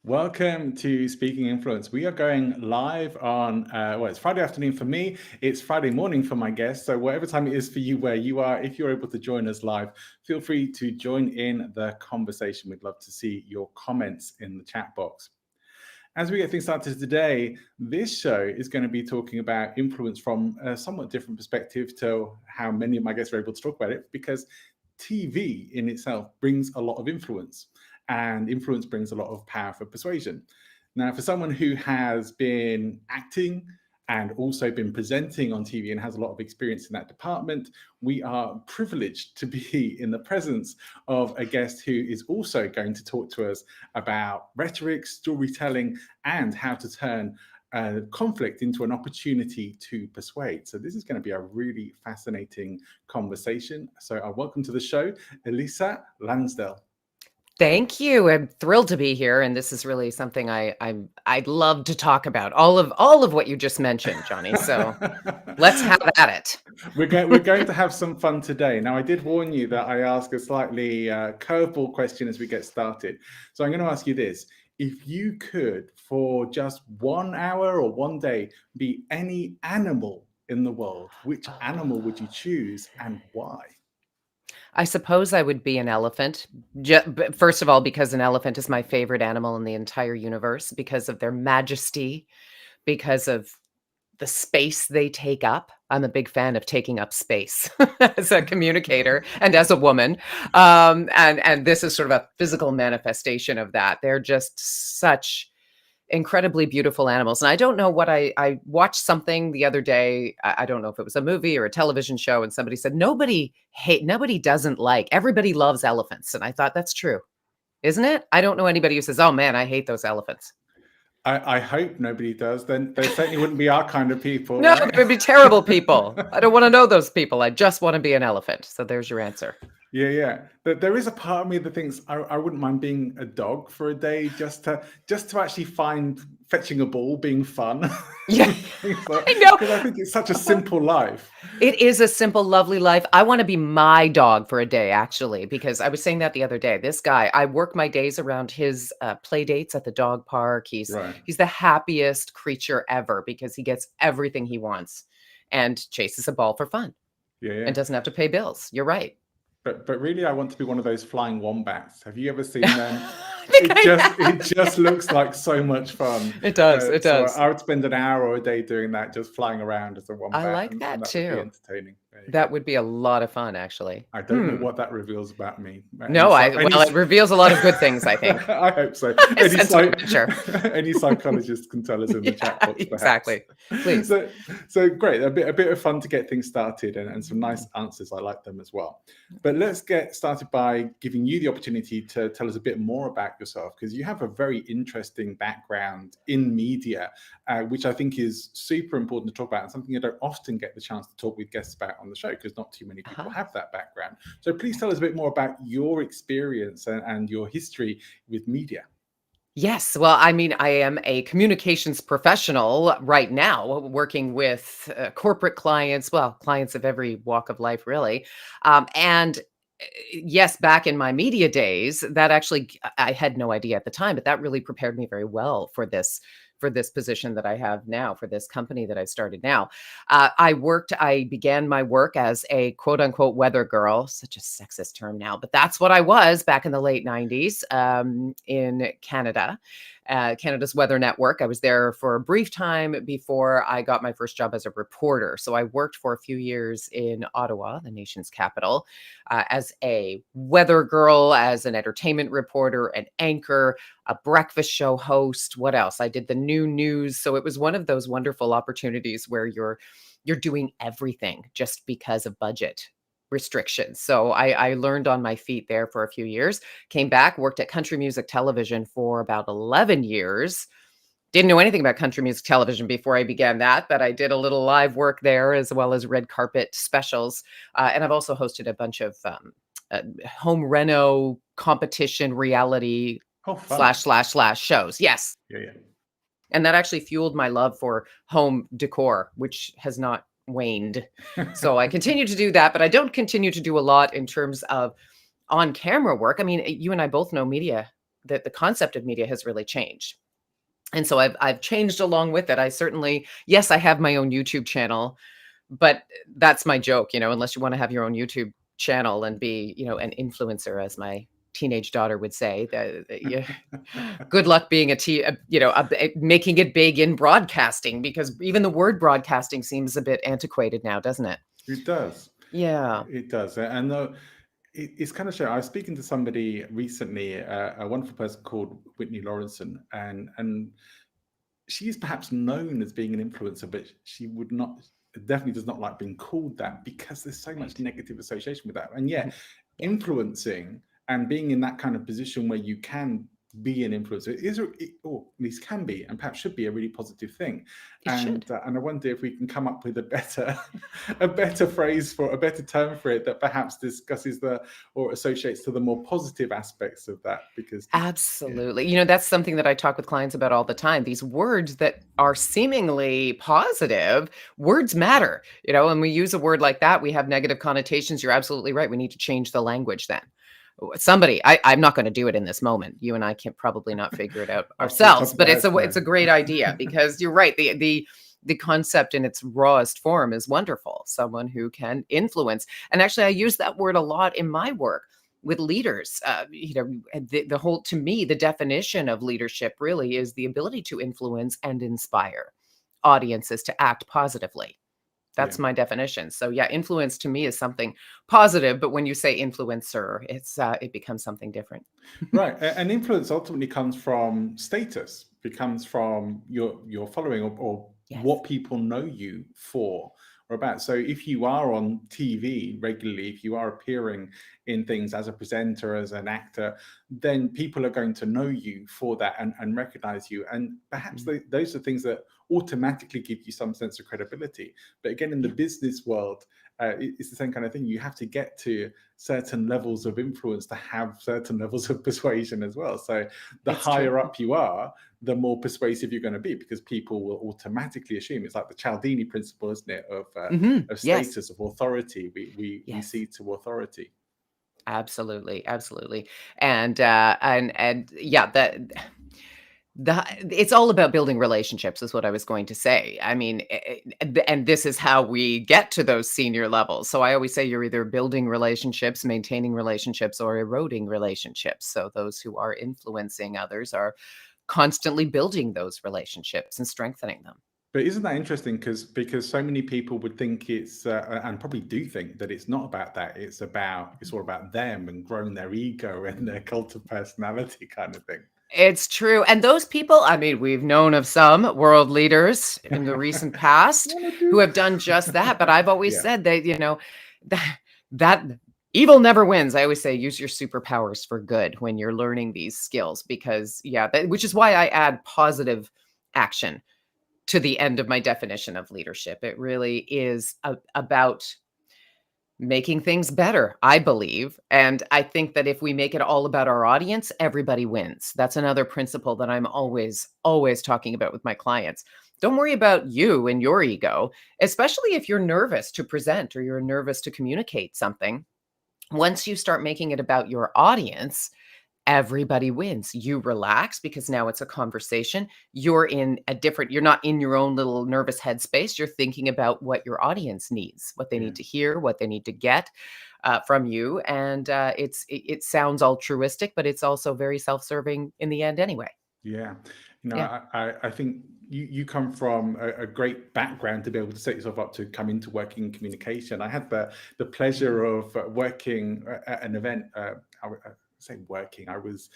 Welcome to Speaking Influence. We are going live on, it's Friday afternoon for me. It's Friday morning for my guests. So whatever time it is for you where you are, if you're able to join us live, feel free to join in the conversation. We'd love to see your comments in the chat box. As we get things started today, this show is going to be talking about influence from a somewhat different perspective to how many of my guests are able to talk about it, because TV in itself brings a lot of influence, and influence brings a lot of power for persuasion. Now, for someone who has been acting and also been presenting on TV and has a lot of experience in that department, we are privileged to be in the presence of a guest who is also going to talk to us about rhetoric, storytelling, and how to turn conflict into an opportunity to persuade. So this is going to be a really fascinating conversation. So I welcome to the show, Elissa Landsell. Thank you. I'm thrilled to be here, and this is really something I'd love to talk about. All of what you just mentioned, Johnny. So let's have at it. We're going to have some fun today. Now, I did warn you that I ask a slightly curveball question as we get started. So I'm going to ask you this. If you could, for just 1 hour or one day, be any animal in the world, which animal would you choose and why? I suppose I would be an elephant. First of all, because an elephant is my favorite animal in the entire universe, because of their majesty, because of the space they take up. I'm a big fan of taking up space as a communicator and as a woman. And this is sort of a physical manifestation of that. They're just such incredibly beautiful animals. And I don't know what I watched something the other day. I don't know if it was a movie or a television show, and somebody said nobody doesn't like, everybody loves elephants. And I thought, that's true, isn't it? I don't know anybody who says, oh man, I hate those elephants. I hope nobody does. Then they certainly wouldn't be our kind of people, No, right? they would be terrible people. I don't want to know those people. I just want to be an elephant. So there's your answer. Yeah. But there is a part of me that thinks I wouldn't mind being a dog for a day, just to actually find fetching a ball being fun. Yeah, I know. Because I think it's such a simple life. It is a simple, lovely life. I want to be my dog for a day, actually, because I was saying that the other day. This guy, I work my days around his play dates at the dog park. He's the happiest creature ever because he gets everything he wants and chases a ball for fun. Yeah. And doesn't have to pay bills. You're right. But really, I want to be one of those flying wombats. Have you ever seen them? It just looks like so much fun. It does. It does. So I would spend an hour or a day doing that, just flying around as a wombat. I like that and too. Would be entertaining. That would be a lot of fun, actually. I don't know what that reveals about me. No, it reveals a lot of good things, I think. I hope so. Any psychologist can tell us in the chat box. Exactly. Please. So great. A bit of fun to get things started and some nice answers. I like them as well. But let's get started by giving you the opportunity to tell us a bit more about yourself, because you have a very interesting background in media, which I think is super important to talk about and something I don't often get the chance to talk with guests about on the show, because not too many people have that background. So please tell us a bit more about your experience and your history with media. Yes. Well, I mean, I am a communications professional right now, working with corporate clients, clients of every walk of life, really. And yes, back in my media days, that actually, I had no idea at the time, but that really prepared me very well for this position that I have now, for this company that I've started now. I began my work as a quote unquote weather girl, such a sexist term now, but that's what I was back in the late 90s in Canada. Canada's Weather Network. I was there for a brief time before I got my first job as a reporter. So I worked for a few years in Ottawa, the nation's capital, as a weather girl, as an entertainment reporter, an anchor, a breakfast show host. What else? I did the new news. So it was one of those wonderful opportunities where you're doing everything just because of budget restrictions. So I learned on my feet there for a few years, came back, worked at country music television for about 11 years. Didn't know anything about country music television before I began that, but I did a little live work there as well as red carpet specials. And I've also hosted a bunch of home reno competition reality / shows. Yes. Yeah. And that actually fueled my love for home decor, which has not waned. So I continue to do that, but I don't continue to do a lot in terms of on-camera work. I mean, you and I both know media that the concept of media has really changed. And so I've changed along with it. I certainly, yes, I have my own YouTube channel, but that's my joke, unless you want to have your own YouTube channel and be, an influencer, as my teenage daughter would say, good luck being making it big in broadcasting, because even the word broadcasting seems a bit antiquated now, doesn't it? It does. Yeah. It does. And it's kind of showing. I was speaking to somebody recently, a wonderful person called Whitney Lawrenson, and she's perhaps known as being an influencer, but she would not, definitely does not like being called that, because there's so much Right. negative association with that. And yeah, Yeah. influencing and being in that kind of position where you can be an influencer or at least can be, and perhaps should be, a really positive thing. It should. And I wonder if we can come up with a better a better phrase for, a better term for it, that perhaps discusses or associates to the more positive aspects of that, because yeah, Absolutely. That's something that I talk with clients about all the time. These words that are seemingly positive, words matter, and we use a word like that, we have negative connotations. You're absolutely right. We need to change the language then. I'm not going to do it in this moment. You and I can probably not figure it out off the top ourselves, of but our it's heads, a no. great idea, because you're right. The concept in its rawest form is wonderful. Someone who can influence. And actually, I use that word a lot in my work with leaders. The whole, to me, the definition of leadership really is the ability to influence and inspire audiences to act positively. Yeah. That's my definition. So yeah, influence to me is something positive, but when you say influencer, it becomes something different. Right. And influence ultimately comes from status, becomes from your following, or Yes. what people know you for or about. So if you are on TV regularly, if you are appearing in things as a presenter, as an actor, then people are going to know you for that, and recognize you. And perhaps Mhm. those are things that automatically give you some sense of credibility. But again, in the Yeah, business world, it's the same kind of thing. You have to get to certain levels of influence to have certain levels of persuasion as well. So the it's true. higher up you are, the more persuasive you're going to be, because people will automatically assume. It's like the Cialdini principle, isn't it, of Yes. status, of authority. We Yes. cede to authority. Absolutely. Absolutely. And yeah, it's all about building relationships, is what I was going to say. I mean, and this is how we get to those senior levels. So I always say you're either building relationships, maintaining relationships, or eroding relationships. So those who are influencing others are constantly building those relationships and strengthening them. But isn't that interesting? Because so many people would think it's, and probably do think, that it's not about that. It's all about them and growing their ego and their cult of personality kind of thing. It's true. And those people, I mean, we've known of some world leaders in the recent past One or who two. have done just that. But I've always Yeah. said that, that, that evil never wins. I always say use your superpowers for good when you're learning these skills, because, yeah, which is why I add positive action to the end of my definition of leadership. It really is about making things better, I believe. And I think that if we make it all about our audience, everybody wins. That's another principle that I'm always, always talking about with my clients. Don't worry about you and your ego, especially if you're nervous to present or you're nervous to communicate something. Once you start making it about your audience, everybody wins. You relax, because now it's a conversation. You're not in your own little nervous headspace. You're thinking about what your audience needs, what they Yeah. need to hear, what they need to get from you. And it sounds altruistic, but it's also very self-serving in the end anyway. Yeah. Yeah. I think you come from a great background to be able to set yourself up to come into working in communication. I had the Mhm. pleasure of working at an event. I say working. I was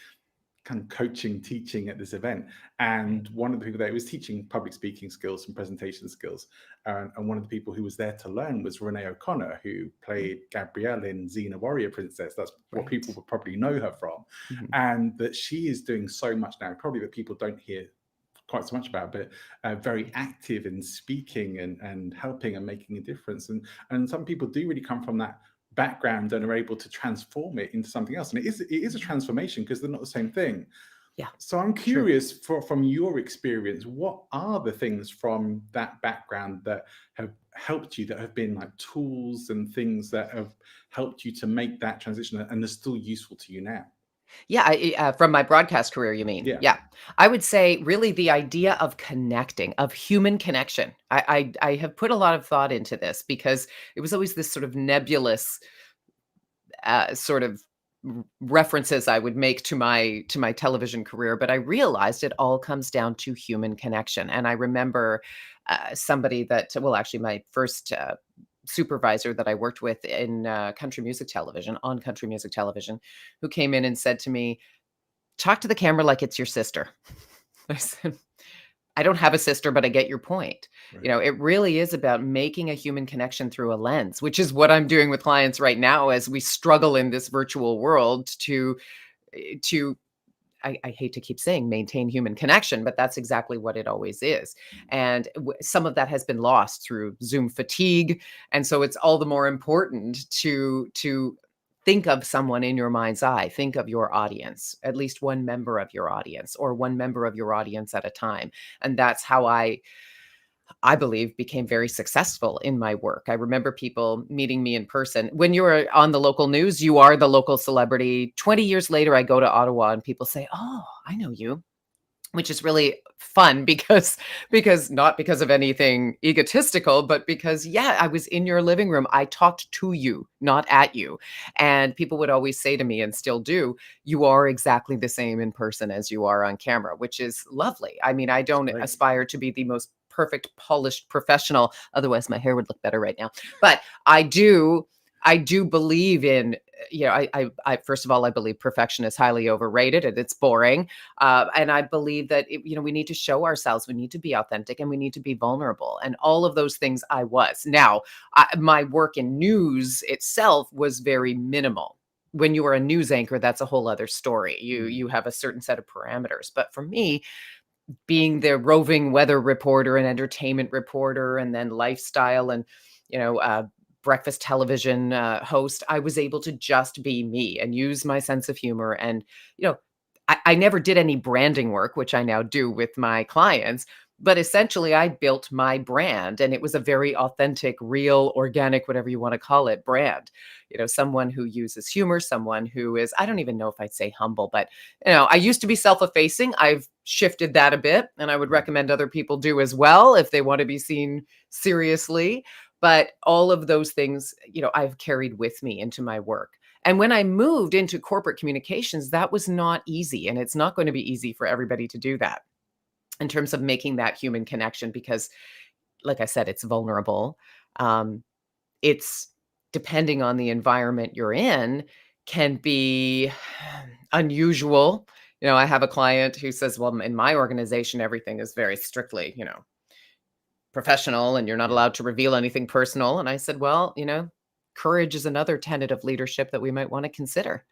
kind of coaching, teaching at this event. Right. And one of the people there was teaching public speaking skills and presentation skills. And one of the people who was there to learn was Renee O'Connor, who Mm. played Gabrielle in Xena Warrior Princess. That's what people Right. would probably know her from. Mhm. And that she is doing so much now, probably that people don't hear quite so much about, but very Right. active in speaking and helping and making a difference. And some people do really come from that background and are able to transform it into something else. And it is a Mhm. transformation, because they're not the same thing. Yeah. So I'm True. curious, from your experience, what are the things from that background that have helped you, that have been like tools and things that have helped you to make that transition and are still useful to you now? Yeah, from my broadcast career, you mean? Yeah. Yeah. I would say really the idea of connecting, of human connection. I have put a lot of thought into this because it was always this sort of nebulous sort of references I would make to my television career, but I realized it all comes down to human connection. And I remember somebody that, well, actually, my first supervisor that I worked with in country music television, on country music television, who came in and said to me, "Talk to the camera like it's your sister." I said, I don't have a sister, but I get your point. Right. It really is about making a human connection through a lens, which is what I'm doing with clients right now as we struggle in this virtual world to I hate to keep saying maintain human connection, but that's exactly what it always is. And some of that has been lost through Zoom fatigue. And so it's all the more important to think of someone in your mind's eye, think of your audience, at least one member of your audience or one member of your audience at a time. And that's how I believe, became very successful in my work. I remember people meeting me in person. When you're on the local news, you are the local celebrity. 20 years later, I go to Ottawa and people say, "Oh, I know you," which is really fun because not because of anything egotistical, but because, yeah, I was in your living room. I talked to you, not at you. And people would always say to me, and still do, "You are exactly the same in person as you are on camera," which is lovely. I mean, I That's don't great. aspire to be the most perfect, polished professional. Otherwise, my hair would look better right now. But I do believe in, first of all, I believe perfection is highly overrated and it's boring. And I believe that we need to show ourselves, we need to be authentic, and we need to be vulnerable. And all of those things I was. Now, my work in news itself was very minimal. When you are a news anchor, that's a whole other story. You Mm. you have a certain set of parameters. But for me, being the roving weather reporter and entertainment reporter, and then lifestyle and you know uh, breakfast television host, I was able to just be me and use my sense of humor. And you know, I never did any branding work, which I now do with my clients. But essentially, I built my brand, and it was a very authentic, real, organic, whatever you want to call it, brand. Someone who uses humor, someone who is, I don't even know if I'd say humble, but I used to be self-effacing. I've shifted that a bit, and I would Right. recommend other people do as well if they want to be seen seriously. But all of those things, I've carried with me into my work. And when I moved into corporate communications, that was not easy. And it's not going to be easy for everybody to do that in terms of making that human connection because, like I said, it's vulnerable. Um, it's depending on the environment you're in, can be unusual. I have a client who says, "Well, in my organization, everything is very strictly, professional, and you're not Yeah. allowed to reveal anything personal." And I said, "Well, courage is another tenet of leadership that we might want to consider.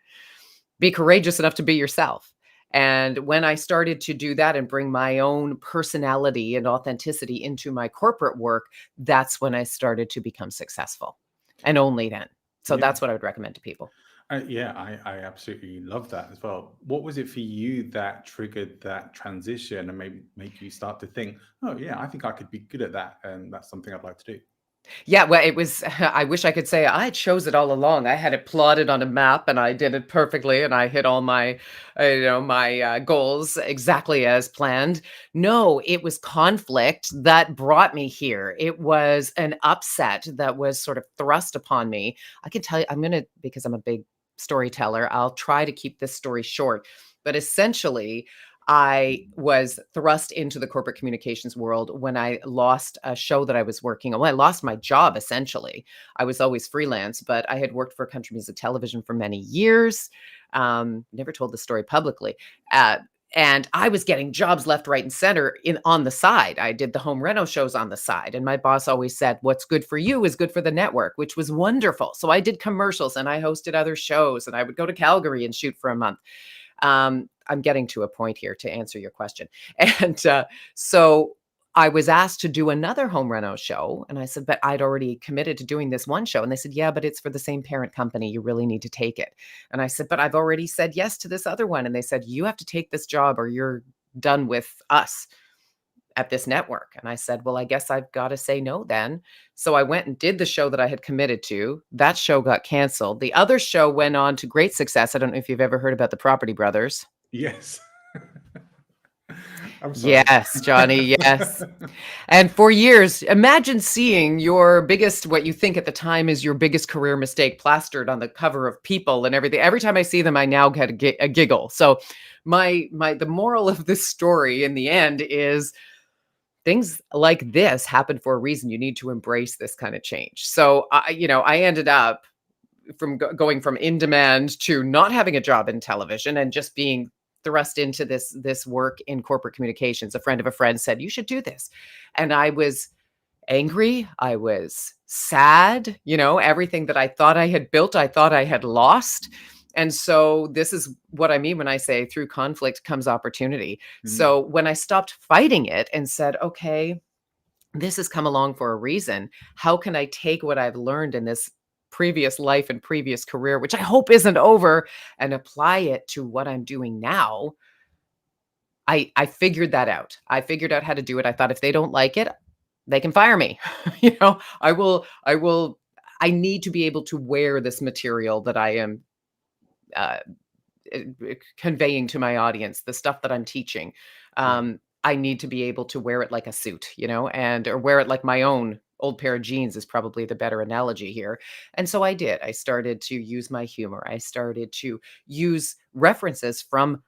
Be courageous enough to be yourself." And when I started to do that and bring my own personality and authenticity into my corporate work, that's when I started to become successful. And only then. So Yeah. that's what I would recommend to people. Yeah, I absolutely love that as well. What was it for you that triggered that transition and maybe make you start to think, oh, yeah, I think I could be good at that. And that's something I'd like to do. Yeah, well, it was I wish I could say I chose it all along. I had it plotted on a map and I did it perfectly and I hit all my goals exactly as planned. No, it was conflict that brought me here. It was an upset that was sort of thrust upon me. I can tell you, because I'm a big storyteller, I'll try to keep this story short. But essentially, I was thrust into the corporate communications world when I lost a show that I was working on. Well, I lost my job essentially. I was always freelance, but I had worked for country music television for many years. Never told the story publicly. Uh, and I was getting jobs left, right, and center on the side. I did the home reno shows on the side. And my boss always said, "What's good for you is good for the network," which was wonderful. So I did commercials and I hosted other shows and I would go to Calgary and shoot for a month. I'm getting to a point here to answer your question. And so I was asked to do another home reno show. And I said, "But I'd already committed to doing this one show." And they said, "Yeah, but it's for the same parent company. You really need to take it." And I said, "But I've already said yes to this other one." And they said, "You have to take this job or you're done with us." at this network. And I said, well, I guess I've got to say no then. So I went and did the show that I had committed to. That show got canceled. The other show went on to great success. I don't know if you've ever heard about the Property Brothers. Yes. I'm sorry. Yes, Johnny, yes. And for years, imagine seeing your biggest, what you think at the time is your biggest career mistake plastered on the cover of People and everything. Every time I see them, I now get a giggle. So the moral of this story in the end is things like this happen for a reason. You need to embrace this kind of change. So I ended up going from in demand to not having a job in television and just being thrust into this work in corporate communications. A friend of a friend said, you should do this. And I was angry. I was sad. Everything that I thought I had built, I thought I had lost. And so this is what I mean when I say through conflict comes opportunity. So when I stopped fighting it and said, okay, this has come along for a reason. How can I take what I've learned in this previous life and previous career, which I hope isn't over, and apply it to what I'm doing now? I figured that out. I figured out how to do it. I thought if they don't like it, they can fire me. I need to be able to wear this material that I am conveying to my audience, the stuff that I'm teaching. I need to be able to wear it like a suit, or wear it like my own old pair of jeans is probably the better analogy here. And so I did. I started to use my humor. I started to use references from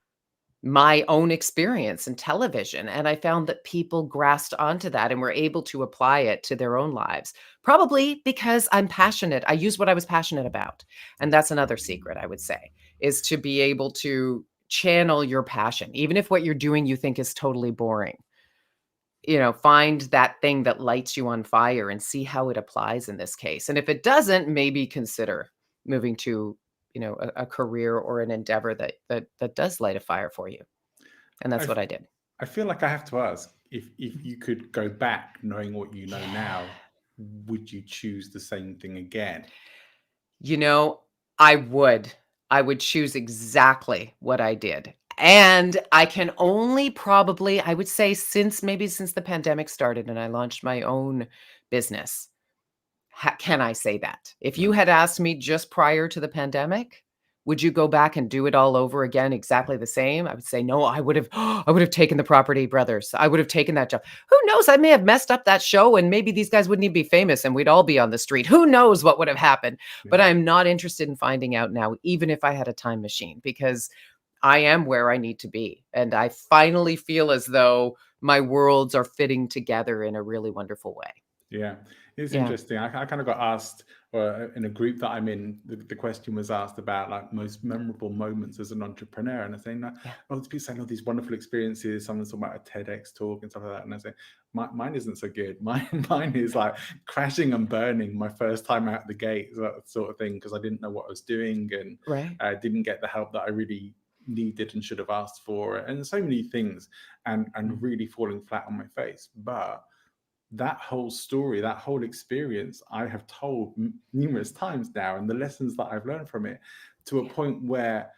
my own experience in television. And I found that people grasped onto that and were able to apply it to their own lives, probably because I'm passionate. I use what I was passionate about. And that's another secret, I would say, is to be able to channel your passion, even if what you're doing you think is totally boring. Find that thing that lights you on fire and see how it applies in this case. And if it doesn't, maybe consider moving to a career or an endeavor that does light a fire for you. And that's what I did. I feel like I have to ask, if you could go back knowing what you know now, would you choose the same thing again? I would choose exactly what I did. And I can only probably, I would say, since the pandemic started and I launched my own business, can I say that? If you had asked me just prior to the pandemic, would you go back and do it all over again exactly the same? I would say, no, I would have taken the Property Brothers. I would have taken that job. Who knows? I may have messed up that show and maybe these guys wouldn't even be famous and we'd all be on the street. Who knows what would have happened? Yeah. But I'm not interested in finding out now, even if I had a time machine, because I am where I need to be. And I finally feel as though my worlds are fitting together in a really wonderful way. Yeah, it's interesting. I kind of got asked, or in a group that I'm in, the question was asked about like most memorable moments as an entrepreneur, and I say, no, well, people saying all these wonderful experiences. Someone's talking about a TEDx talk and stuff like that, and I say, mine isn't so good. Mine is like crashing and burning my first time out the gate, that sort of thing, because I didn't know what I was doing and I didn't get the help that I really needed and should have asked for, and so many things, and really falling flat on my face. But that whole story, that whole experience, I have told numerous times now, and the lessons that I've learned from it, to a point where,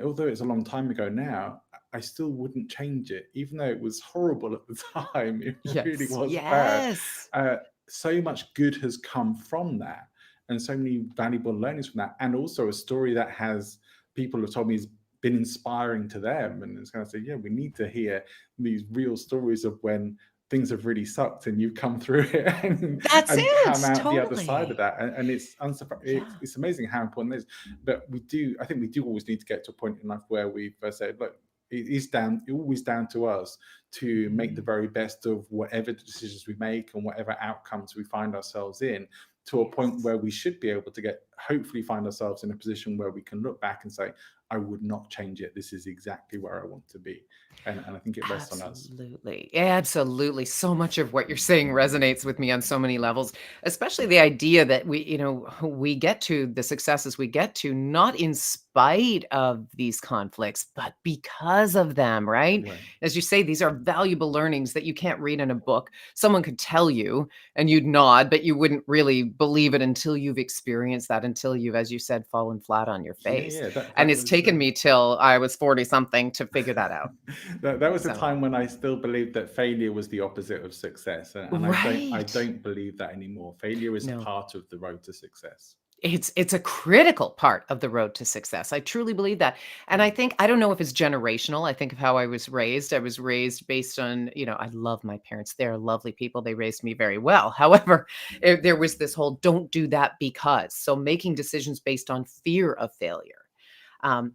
although it's a long time ago now, I still wouldn't change it, even though it was horrible at the time. It really was bad. So much good has come from that, and so many valuable learnings from that, and also a story that people have told me has been inspiring to them, and it's kind of say, yeah, we need to hear these real stories of when things have really sucked and you've come through it and come out the other side of that. And it's it's amazing how important it is. But I think we do always need to get to a point in life where we've said, look, it's always down to us to make the very best of whatever decisions we make and whatever outcomes we find ourselves in, to a point where we should be able to hopefully find ourselves in a position where we can look back and say, I would not change it. This is exactly where I want to be. And I think it rests on us. Absolutely. So much of what you're saying resonates with me on so many levels, especially the idea that we get to the successes we get to, not in spite of these conflicts, but because of them, right? As you say, these are valuable learnings that you can't read in a book. Someone could tell you and you'd nod, but you wouldn't really believe it until you've experienced that, until you've, as you said, fallen flat on your Yeah, face. yeah, that And that it's was taken me till I was 40 something to figure that out. that was a So, time when I still believed that failure was the opposite of success, and I right. don't believe that anymore. Failure is No. part of the road to success. It's a critical part of the road to success. I truly believe that. And I Mm, think I don't know if it's generational. I think of how I was raised. I was raised based on, I love my parents. They're lovely people. They raised me very well. However, there was this whole don't do that because. So making decisions based on fear of failure.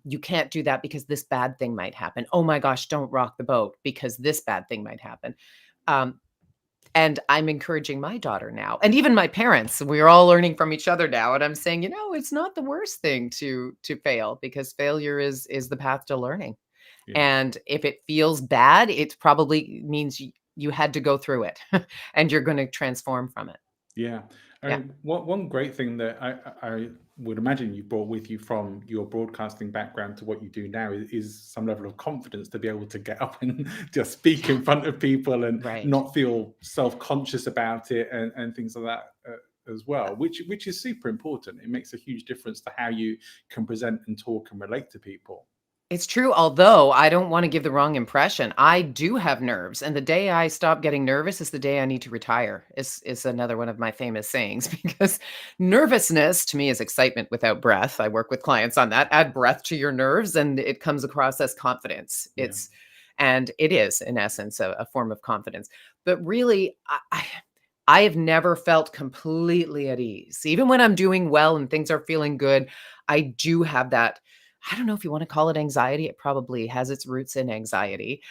You can't do that because this bad thing might happen. Oh my gosh, don't rock the boat because this bad thing might happen. Um, and I'm encouraging my daughter now, and even my parents, we're all learning from each other now. And I'm saying, it's not the worst thing to fail, because failure is the path to learning. yeah. And if it feels bad, it probably means you had to go through it and you're going to transform from it. Yeah, Yeah. and one great thing that I would imagine you brought with you from your broadcasting background to what you do now is some level of confidence to be able to get up and just speak Yeah. in front of people and Right. not feel self-conscious about it and things like that as well, which is super important. It makes a huge difference to how you can present and talk and relate to people. It's true, although I don't wanna give the wrong impression. I do have nerves, and the day I stop getting nervous is the day I need to retire, is another one of my famous sayings, because nervousness to me is excitement without breath. I work with clients on that. Add breath to your nerves, and it comes across as confidence. Yeah. And it is, in essence, a form of confidence. But really, I have never felt completely at ease. Even when I'm doing well and things are feeling good, I do have that. I don't know if you want to call it anxiety. It probably has its roots in anxiety.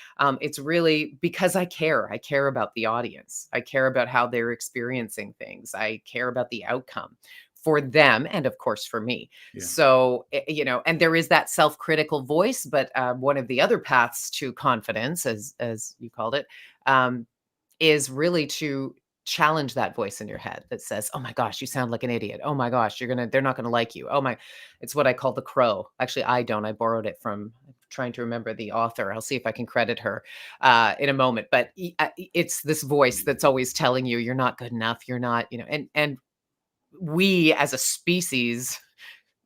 It's really because I care. I care about the audience. I care about how they're experiencing things. I care about the outcome for them and, of course, for me. Yeah. So, and there is that self-critical voice, but one of the other paths to confidence, as you called it, um, is really to challenge that voice in your head that says, "Oh my gosh, you sound like an idiot. Oh my gosh, they're not gonna like you. Oh my." It's what I call the crow. Actually, I don't. I borrowed it from I'm trying to remember the author. I'll see if I can credit her in a moment. But it's this voice that's always telling you you're not good enough. You're not, and we as a species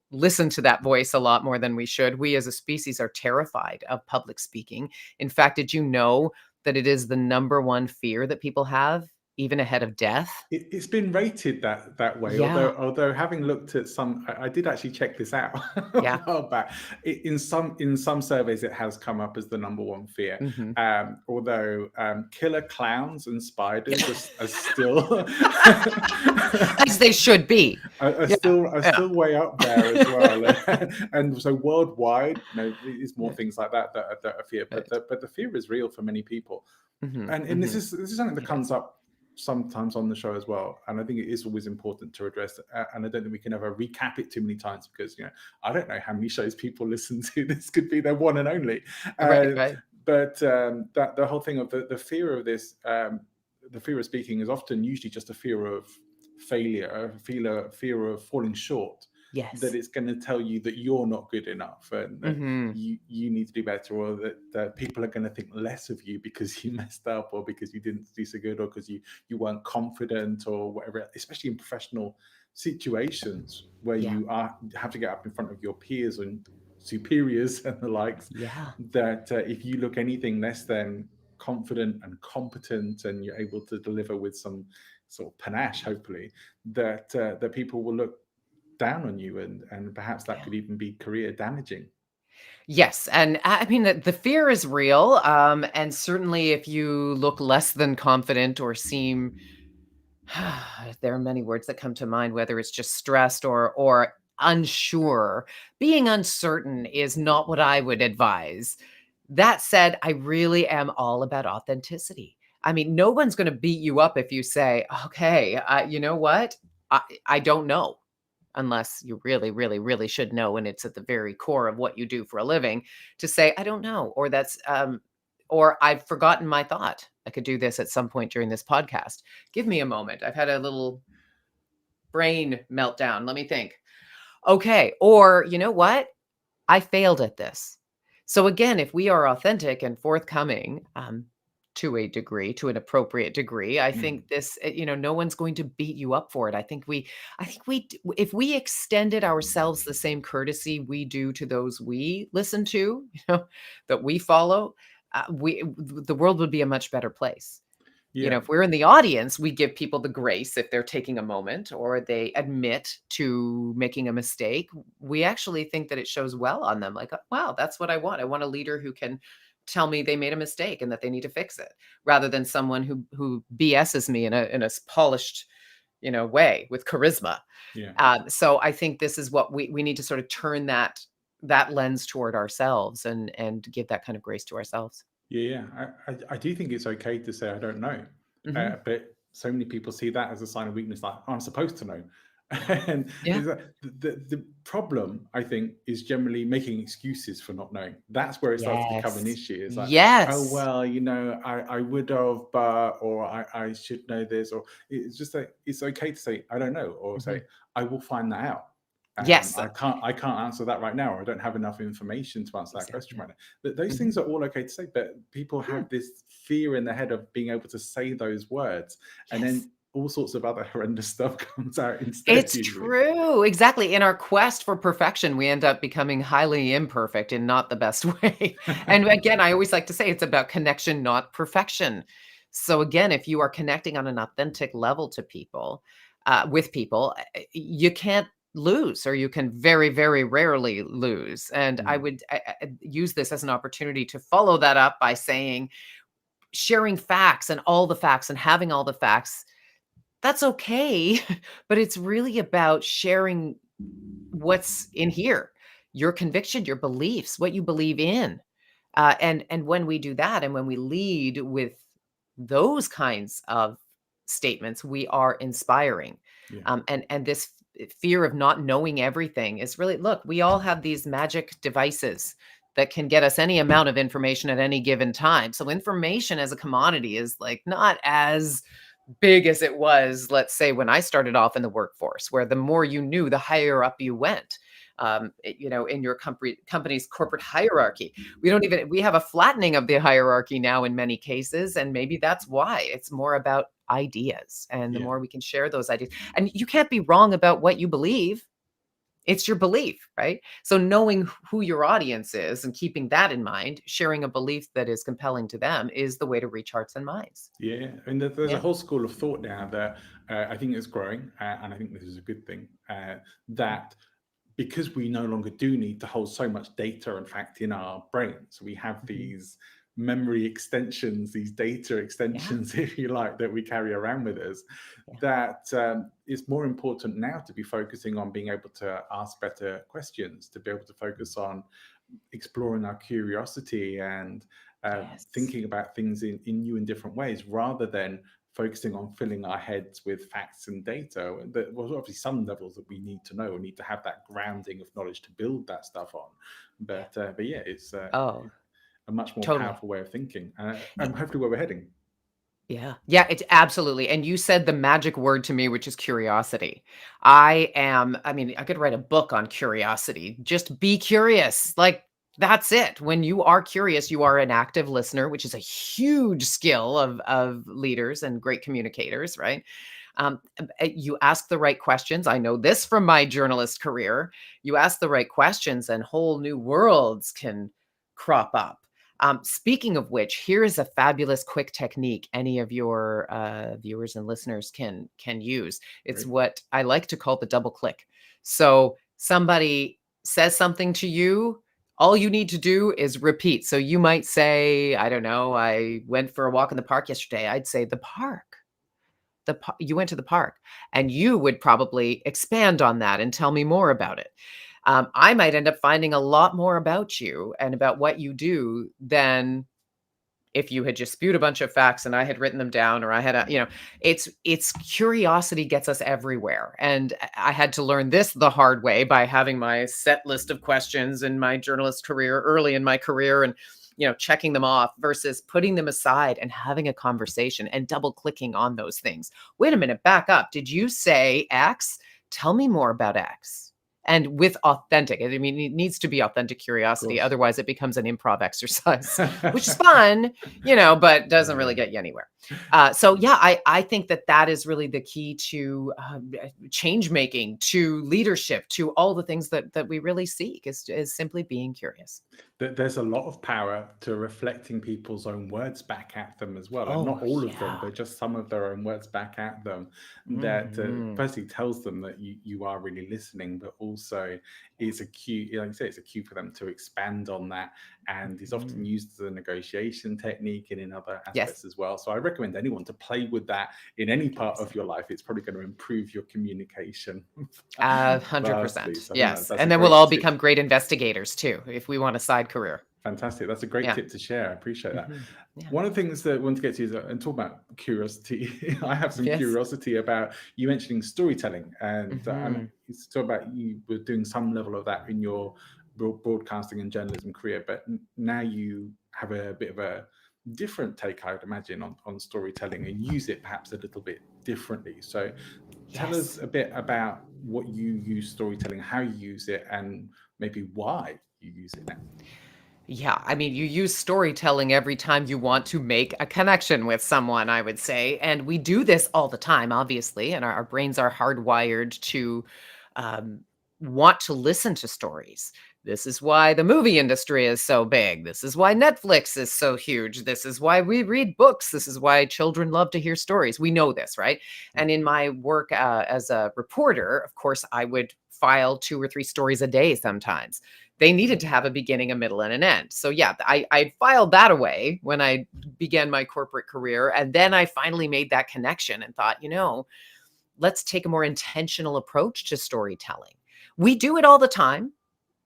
listen to that voice a lot more than we should. We as a species are terrified of public speaking. In fact, did you know that it is the number one fear that people have, even ahead of death? It's been rated that way, Yeah. although having looked at some, I did actually check this out a Yeah. while back. In some surveys, it has come up as the number one fear. Mhm. Although killer clowns and spiders are still As they should be. are Yeah. still are Yeah. still way up there as well. And so worldwide, it's more Yeah. things like that are fear. But Right. the fear is real for many people. Mhm. And this Mhm. is something that It comes is. up sometimes on the show as well, and I think it is always important to address, and I don't think we can ever recap it too many times, because I don't know how many shows people listen to. This could be their one and only. Right, uh, right. but that the whole thing of the fear of this, the fear of speaking, is often usually just a fear of failure, a fear of falling short, that Yes. it's going to tell you that you're not good enough, and that Mhm. you need to do better, or that people are going to think less of you because you messed up, or because you didn't do so good, or because you weren't confident, or whatever, especially in professional situations where Yeah. have to get up in front of your peers and superiors and the likes, Yeah. that if you look anything less than confident and competent, and you're able to deliver with some sort of panache, hopefully, that people will look down on you, and perhaps that Yeah. could even be career damaging. Yes, and I mean, the fear is real, and certainly if you look less than confident or seem there are many words that come to mind, whether it's just stressed or unsure. Being uncertain is not what I would advise. That said, I really am all about authenticity. I mean, no one's going to beat you up if you say, "Okay, you know what? I don't know." Unless you really, really, really should know, and it's at the very core of what you do for a living, to say, "I don't know," or or "I've forgotten my thought. I could do this at some point during this podcast. Give me a moment. I've had a little brain meltdown. Let me think." Okay. Or, you know what? I failed at this. So again, if we are authentic and forthcoming, to a degree, to an appropriate degree. I Mm. think this, no one's going to beat you up for it. If we extended ourselves the same courtesy we do to those we listen to, that we follow, the world would be a much better place. Yeah. If we're in the audience, we give people the grace if they're taking a moment or they admit to making a mistake. We actually think that it shows well on them. Like, wow, that's what I want. I want a leader who can tell me they made a mistake and that they need to fix it, rather than someone who BSs me in a polished, way with charisma. Yeah. So I think this is what we need to sort of turn that lens toward ourselves and give that kind of grace to ourselves. Yeah, I do think it's okay to say I don't know, Hmm. but so many people see that as a sign of weakness, like "Oh, I'm supposed to know." And Yeah. is that the problem? I think is generally making excuses for not knowing. That's where it starts to become an Yes. issue. It's like, oh Yes. well, I would have, but or I should know this, or it's just like it's okay to say I don't know, or say Mhm. I will find that out. Yes. I can't answer that right now, or I don't have enough information to answer that question Exactly. right now. But those Mhm. things are all okay to say, but people Yeah. have this fear in their head of being able to say those words, and Yes. then all sorts of other horrendous stuff comes out instead, It's usually. true. Exactly. In our quest for perfection, we end up becoming highly imperfect in not the best way. And again, I always like to say it's about connection, not perfection. So again, if you are connecting on an authentic level to people, with people, you can't lose, or you can very, very rarely lose. And I Mm, would use this as an opportunity to follow that up by saying, sharing facts and all the facts and having all the facts, that's okay, but it's really about sharing what's in here, your conviction, your beliefs, what you believe in. And when we do that, and when we lead with those kinds of statements, we are inspiring. yeah, And this fear of not knowing everything is really, look, we all have these magic devices that can get us any amount of information at any given time. So information as a commodity is like not as big as it was, let's say, when I started off in the workforce, where the more you knew, the higher up you went. In your company's corporate hierarchy, we have a flattening of the hierarchy now in many cases, and maybe that's why it's more about ideas. And the yeah. more we can share those ideas, and you can't be wrong about what you believe. It's your belief, right? So knowing who your audience is and keeping that in mind, sharing a belief that is compelling to them is the way to reach hearts and minds. Yeah, and there's a Yeah. whole school of thought now that I think is growing, and I think this is a good thing. That because we no longer do need to hold so much data and fact in our brains, we have Mhm. these memory extensions, these data Yeah. extensions, if you like, that we carry around with us. Yeah. That it's more important now to be focusing on being able to ask better questions, to be able to focus on exploring our curiosity and Yes. thinking about things in new and different ways, rather than focusing on filling our heads with facts and data. There was obviously some levels that we need to know, we need to have that grounding of knowledge to build that stuff on. Yeah. But yeah, it's Oh, a much more totally. powerful way of thinking, Ye and hopefully where we're heading. Yeah. Yeah, it's absolutely, and you said the magic word to me, which is curiosity. I mean, I could write a book on curiosity. Just be curious. Like, that's it. When you are curious, you are an active listener, which is a huge skill of leaders and great communicators, right? You ask the right questions. I know this from my journalist career. You ask the right questions, and whole new worlds can crop up. Speaking of which, here is a fabulous quick technique any of your viewers and listeners can use. It's Great. what I like to call the double click. So somebody says something to you, all you need to do is repeat. So you might say, I don't know, I went for a walk in the park yesterday. I'd say the park. You went to the park, and you would probably expand on that and tell me more about it. I might end up finding a lot more about you and about what you do than if you had just spewed a bunch of facts and I had written them down, or I had it's curiosity gets us everywhere. And I had to learn this the hard way by having my set list of questions in my journalist career early in my career, and checking them off versus putting them aside and having a conversation and double clicking on those things. Wait a minute, back up. Did you say X? Tell me more about X. and with authentic. I mean, it needs to be authentic Of curiosity. course. Otherwise, it becomes an improv exercise, which is fun, but doesn't really Yeah. get you anywhere. So yeah, I think that is really the key to change making, to leadership, to all the things that we really seek is simply being curious. There's a lot of power to reflecting people's own words back at them as well. Like not Oh all of them, yeah. but just some of their own words back at them. That Mhm. firstly tells them that you are really listening, but also it's a cue, like you say, it's a cue for them to expand on that, and is often Mhm. used as a negotiation technique and in other Yes. aspects as well. So I recommend anyone to play with that in any part of 100%. your life. It's probably going to improve your communication vastly. 100%. So I think Yes. that's a And then we'll great all tip. become great investigators too, if we want a side career. Fantastic. That's a great Yeah. tip to share. I appreciate that. Yeah. One of the things that I want to get to is and talk about curiosity. I have some Yes. curiosity about you mentioning storytelling, and Mhm. it's talk about you were doing some level of that in your broadcasting and journalism career, but now you have a bit of a different take, I would imagine, on storytelling and use it perhaps a little bit differently. So tell us Yes. a bit about what you use storytelling, how you use it, and maybe why you use it now. Yeah, I mean, you use storytelling every time you want to make a connection with someone, I would say. And we do this all the time, obviously, and our brains are hardwired to um, want to listen to stories. This is why the movie industry is so big. This is why Netflix is so huge. This is why we read books. This is why children love to hear stories. We know this, right? Right. And in my work as a reporter, of course, I would file 2 or 3 stories a day sometimes. They needed to have a beginning, a middle, and an end. So yeah, I filed that away when I began my corporate career. And then I finally made that connection and thought, let's take a more intentional approach to storytelling. We do it all the time.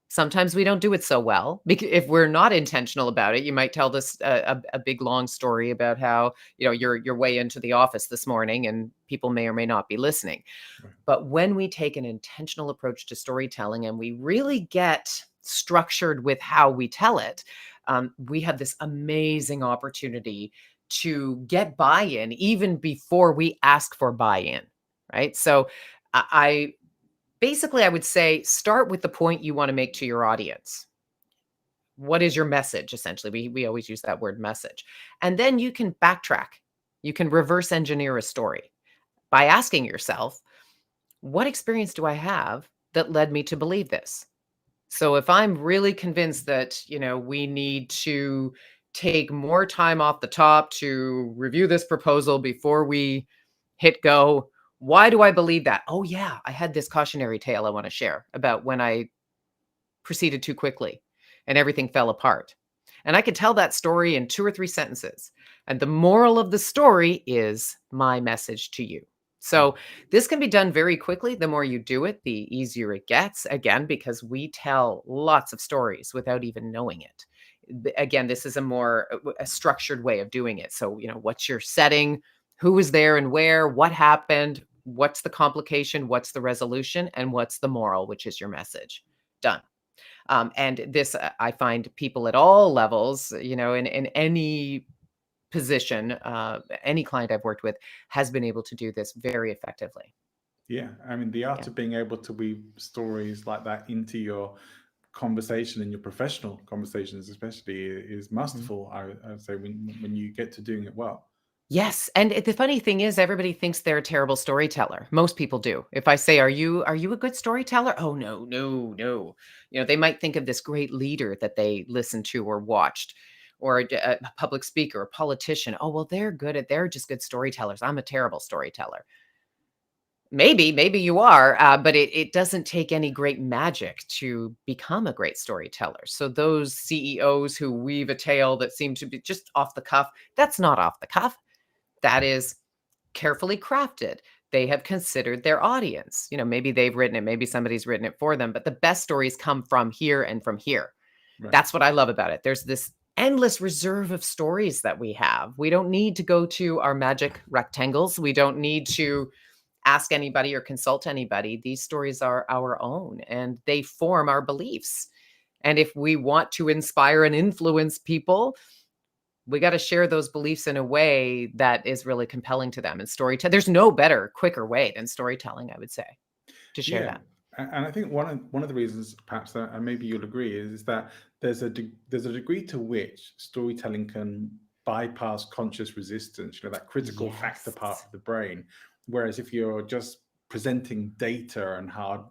Sometimes we don't do it so well because if we're not intentional about it, you might tell this a big long story about how your way into the office this morning, and people may or may not be listening. Right. But when we take an intentional approach to storytelling and we really get structured with how we tell it, we have this amazing opportunity to get buy-in even before we ask for buy-in, right? So I basically I would say start with the point you want to make to your audience. What is your message? Essentially, we always use that word message, and then you can backtrack. You can reverse engineer a story by asking yourself, what experience do I have that led me to believe this? So if I'm really convinced that, we need to take more time off the top to review this proposal before we hit go, why do I believe that? Oh yeah, I had this cautionary tale I want to share about when I proceeded too quickly and everything fell apart. And I could tell that story in 2 or 3 sentences. And the moral of the story is my message to you. Right. So this can be done very quickly. The more you do it, the easier it gets. Again, because we tell lots of stories without even knowing it. Again, this is a more a structured way of doing it. So, what's your setting? Who was there and where? What happened? What's the complication? What's the resolution? And what's the moral, which is your message? Done. And this, I find people at all levels, in any position, any client I've worked with has been able to do this very effectively. Yeah, I mean, the art Yeah. of being able to weave stories like that into your conversation and your professional conversations, especially, is Mhm. masterful. I'd say when you get to doing it well. Yes, and the funny thing is everybody thinks they're a terrible storyteller. Most people do. If I say, "Are you a good storyteller?" "Oh, no, no, no." They might think of this great leader that they listened to or watched, or a public speaker, a politician. "Oh, well, they're just good storytellers. I'm a terrible storyteller." Maybe you are, but it doesn't take any great magic to become a great storyteller. So those CEOs who weave a tale that seem to be just off the cuff, that's not off the cuff. That is carefully crafted. They have considered their audience. Maybe they've written it, maybe somebody's written it for them, but the best stories come from here and from here. Right. That's what I love about it. There's this endless reserve of stories that we have. We don't need to go to our magic rectangles. We don't need to ask anybody or consult anybody. These stories are our own and they form our beliefs. And if we want to inspire and influence people, we got to share those beliefs in a way that is really compelling to them. And storytelling, there's no better, quicker way than storytelling, I would say, to share Yeah, that. And I think one of the reasons, perhaps, and maybe you'll agree, is that there's a degree to which storytelling can bypass conscious resistance. That critical factor part Yes. of the brain. Whereas if you're just presenting data and hard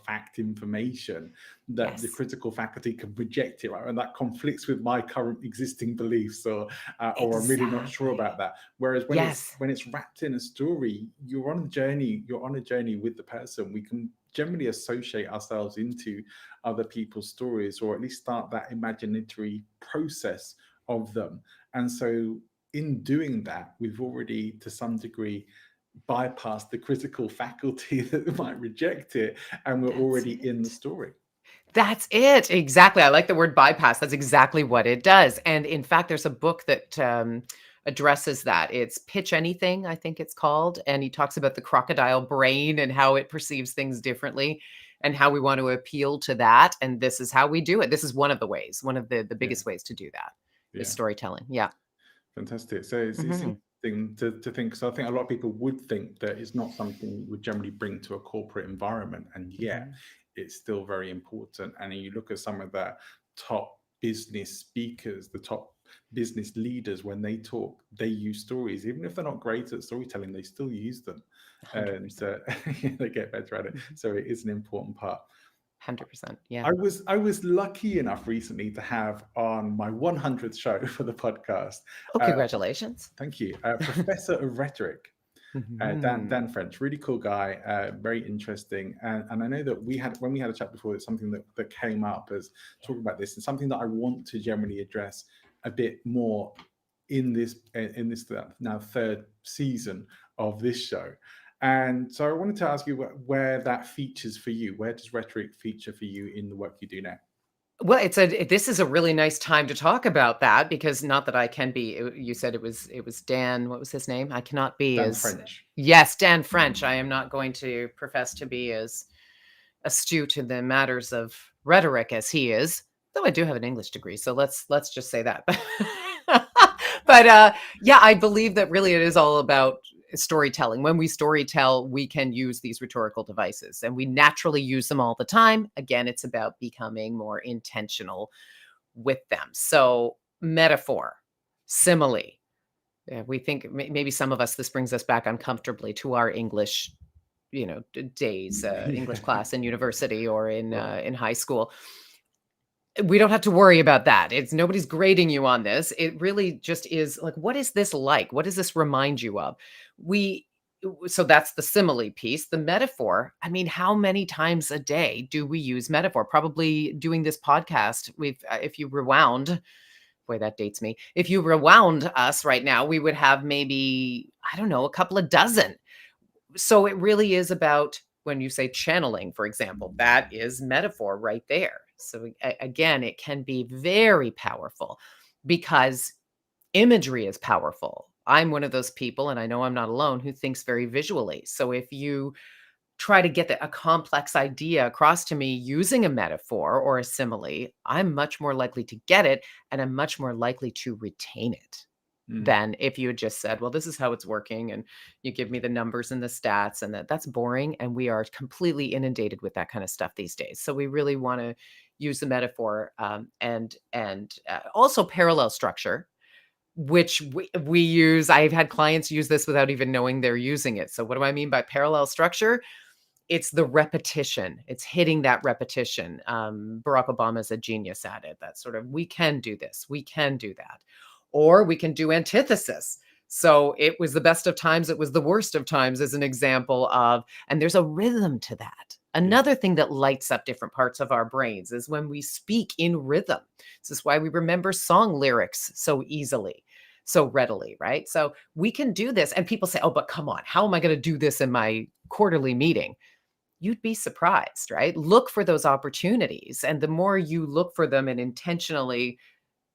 fact information, that the Yes. critical faculty can reject it, right? And that conflicts with my current existing beliefs, or I'm really not sure Exactly. about that. Whereas Yes. when it's wrapped in a story, you're on a journey with the person. We can generally associate ourselves into other people's stories, or at least start that imaginatory process of them. And so in doing that, we've already to some degree bypassed the critical faculty that might reject it, and we're That's already in the it. story. That's it. Exactly. I like the word bypass. That's exactly what it does. And in fact, there's a book that addresses that. It's Pitch Anything, I think it's called. And he talks about the crocodile brain and how it perceives things differently and how we want to appeal to that. And this is how we do it. This is one of the ways, one of the Yeah, biggest ways to do that is yeah. storytelling. Yeah. Fantastic. So it's Hmm. interesting to think. So I think a lot of people would think that it's not something you would generally bring to a corporate environment, and yet Hmm. it's still very important. And you look at some of the top business speakers, the top business leaders, when they talk, they use stories, even if they're not great at storytelling, they still use them, and 100%. they get better at it. Mhm. So it is an important part. 100%. Yeah. I was lucky enough recently to have on my 100th show for the podcast. Oh, Uh, congratulations. Thank you. Professor of rhetoric, Dan Mhm. French, really cool guy, very interesting. And I know that when we had a chat before, it's something that came up as Yeah. talking about this, and something that I want to generally address a bit more in this now third season of this show. And so I wanted to ask you where that features for you. Where does rhetoric feature for you in the work you do now? Well, this is a really nice time to talk about that because not that I can be you said it was Dan, what was his name? I cannot be Dan as French. yes, Dan French. I am not going to profess to be as astute in the matters of rhetoric as he is, though I do have an English degree, so let's just say that. But yeah, I believe that really it is all about storytelling. When we storytell, we can use these rhetorical devices, and we naturally use them all the time. Again, it's about becoming more intentional with them. So, metaphor, simile. We think maybe some of us this brings us back uncomfortably to our English days, English Yeah. class in university or Right. in high school. We don't have to worry about that. It's nobody's grading you on this. It really just is like, what is this like? What does this remind you of? We so that's the simile piece. The metaphor. I mean, how many times a day do we use metaphor? Probably doing this podcast. If you rewound, boy, that dates me. If you rewound us right now, we would have maybe, I don't know, a couple of dozen. So it really is about when you say channeling, for example, that is metaphor right there. So again, it can be very powerful because imagery is powerful. I'm one of those people, and I know I'm not alone, who thinks very visually. So if you try to get a complex idea across to me using a metaphor or a simile, I'm much more likely to get it and I'm much more likely to retain it Mm. than if you had just said, well, this is how it's working. And you give me the numbers and the stats, and that's boring. And we are completely inundated with that kind of stuff these days. So we really want to use the metaphor and also parallel structure, which we use. I've had clients use this without even knowing they're using it. So what do I mean by parallel structure? It's the repetition. It's hitting that repetition. Barack Obama's a genius at it. That sort of, we can do this, we can do that. Or we can do antithesis. So it was the best of times, it was the worst of times, as an example of, and there's a rhythm to that. Yeah. Another thing that lights up different parts of our brains is when we speak in rhythm. This is why we remember song lyrics so easily, so readily, right? So we can do this. And people say, oh, but come on, how am I going to do this in my quarterly meeting? You'd be surprised, right? Look for those opportunities. And the more you look for them and intentionally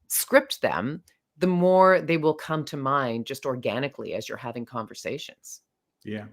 script them, the more they will come to mind just organically as you're having conversations. Yeah.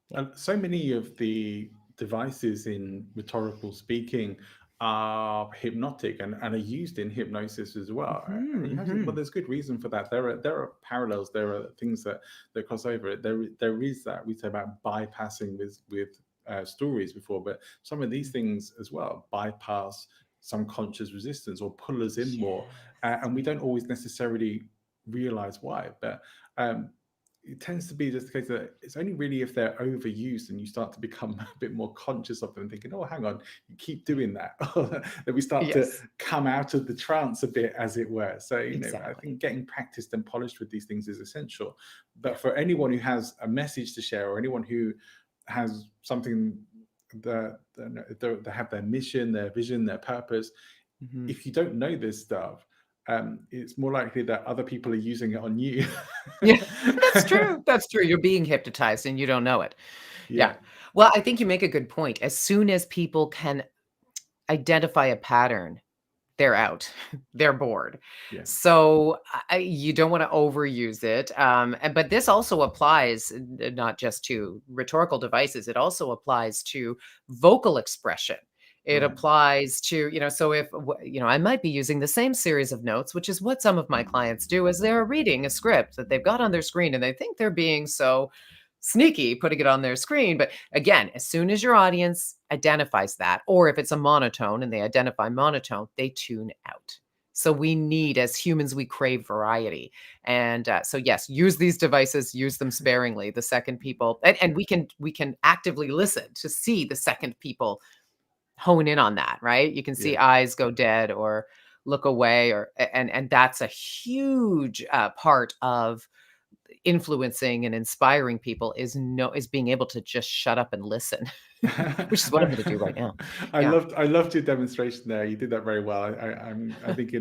Yeah. So many of the devices in rhetorical speaking are hypnotic and are used in hypnosis as well. And Mhm, you have to, well, mhm. there's good reason for that. There are parallels. There are things that cross over it. There is that we say about bypassing with stories before, but some of these things as well bypass some conscious resistance or pull us in more, Yes. and we don't always necessarily realize why. But it tends to be just the case that it's only really if they're overused and you start to become a bit more conscious of them, thinking, oh, hang on, you keep doing that, that we start to Yes, come out of the trance a bit, as it were. So, I exactly. think getting practiced and polished with these things is essential. Yeah. But for anyone who has a message to share, or anyone who has something that they have, their mission, their vision, their purpose, Mhm. if you don't know this stuff, it's more likely that other people are using it on you. Yeah, that's true. That's true. You're being hypnotized and you don't know it. Yeah. Yeah, Well, I think you make a good point. As soon as people can identify a pattern, they're out. They're bored. yeah. So you don't want to overuse it. But this also applies not just to rhetorical devices. It also applies to vocal expression. It Right. applies to, so if, I might be using the same series of notes, which is what some of my clients do as they're reading a script that they've got on their screen and they think they're being so sneaky putting it on their screen. But again, as soon as your audience identifies that, or if it's a monotone and they identify monotone, they tune out. So we need, as humans, we crave variety. And so yes, use these devices, use them sparingly. The second people, and we can actively listen to see the second people hone in on that, right? You can see Yeah. eyes go dead or look away, and that's a huge part of influencing and inspiring people is being able to just shut up and listen, which is what I'm going to do right now. Yeah. I loved your demonstration there. You did that very well. I think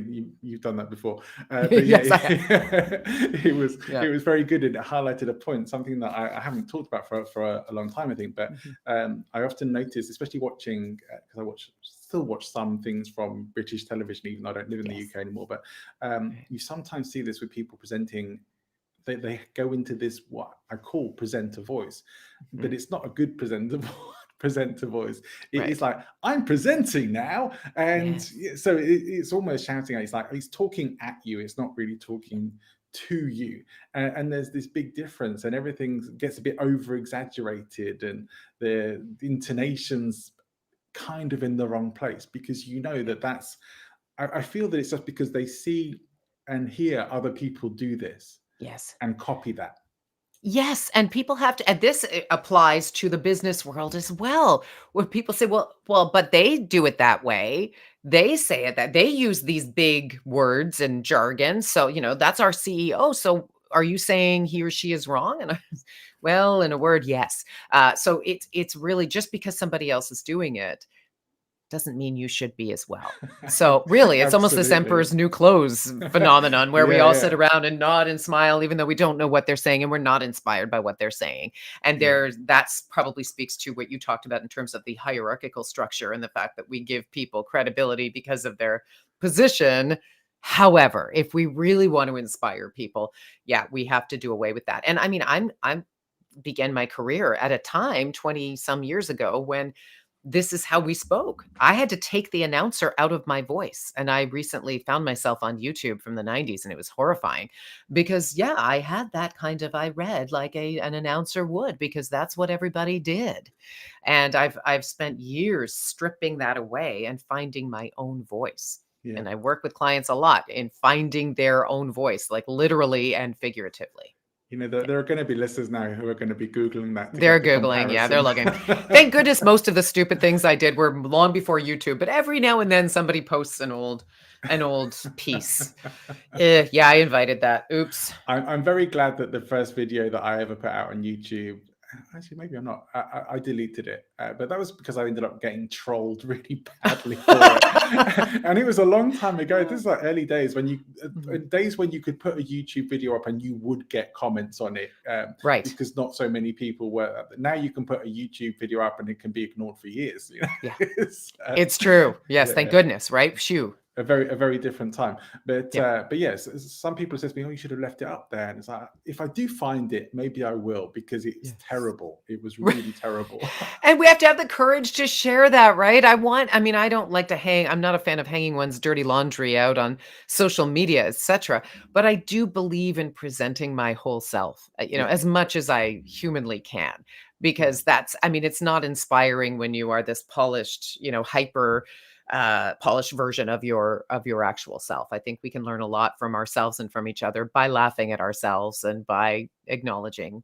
you've done that before. But yeah, Yes, I have. it Yeah. was very good, and it highlighted a point, something that I haven't talked about for a long time, I think. But Mhm. I often notice, especially watching, because still watch some things from British television, even though I don't live in the Yes. UK anymore. But Right. you sometimes see this with people presenting. They go into this, what I call presenter voice, but Mhm. it's not a good presenter presenter voice. It is Right. like, I'm presenting now, and Yes. so it's almost shouting. It's like he's talking at you. It's not really talking to you, and there's this big difference, and everything gets a bit over exaggerated, and the intonations kind of in the wrong place, because Right. that's. I feel that it's just because they see and hear other people do this Yes. and copy that. Yes, and people have to, and this applies to the business world as well, where people say, well, but they do it that way. They say it that they use these big words and jargon. So, that's our CEO. So are you saying he or she is wrong? And well, in a word, yes. So it's really just because somebody else is doing it doesn't mean you should be as well. So really, it's almost this Absolutely. emperor's new clothes phenomenon where we Yeah, all sit yeah, around and nod and smile, even though we don't know what they're saying and we're not inspired by what they're saying. And yeah. that's probably speaks to what you talked about in terms of the hierarchical structure and the fact that we give people credibility because of their position. However, if we really want to inspire people, yeah, we have to do away with that. And I mean, I'm began my career at a time 20 some years ago when this is how we spoke. I had to take the announcer out of my voice. And I recently found myself on YouTube from the 90s and it was horrifying because yeah, I had that kind of I read like an announcer would because that's what everybody did. And I've spent years stripping that away and finding my own voice. Yeah. And I work with clients a lot in finding their own voice, like literally and figuratively. There are going to be listeners now who are going to be Googling that to They're get the Googling, yeah, they're comparison. looking. Thank goodness most of the stupid things I did were long before YouTube, but every now and then somebody posts an old piece. Yeah, I invited that. Oops. I'm very glad that the first video that I ever put out on YouTube, actually, maybe I'm not, I deleted it, but that was because I ended up getting trolled really badly for it. And it was a long time ago. This is like early days Mhm. days when you could put a YouTube video up and you would get comments on it, Right. because not so many people were. Now you can put a YouTube video up and it can be ignored for years. Yeah. It's, It's true. Yes, thank yeah. goodness, right? Phew. a very different time. Yeah. But yes, some people say to me, "Oh, you should have left it up there." And it's like, if I do find it, maybe I will, because it's Yes. terrible. It was really terrible. And we have to have the courage to share that, right? I mean, I don't like to hang, I'm not a fan of hanging one's dirty laundry out on social media, etc. But I do believe in presenting my whole self, Yeah, as much as I humanly can, yeah. because I mean, it's not inspiring when you are this polished, hyper polished version of your actual self. I think we can learn a lot from ourselves and from each other by laughing at ourselves and by acknowledging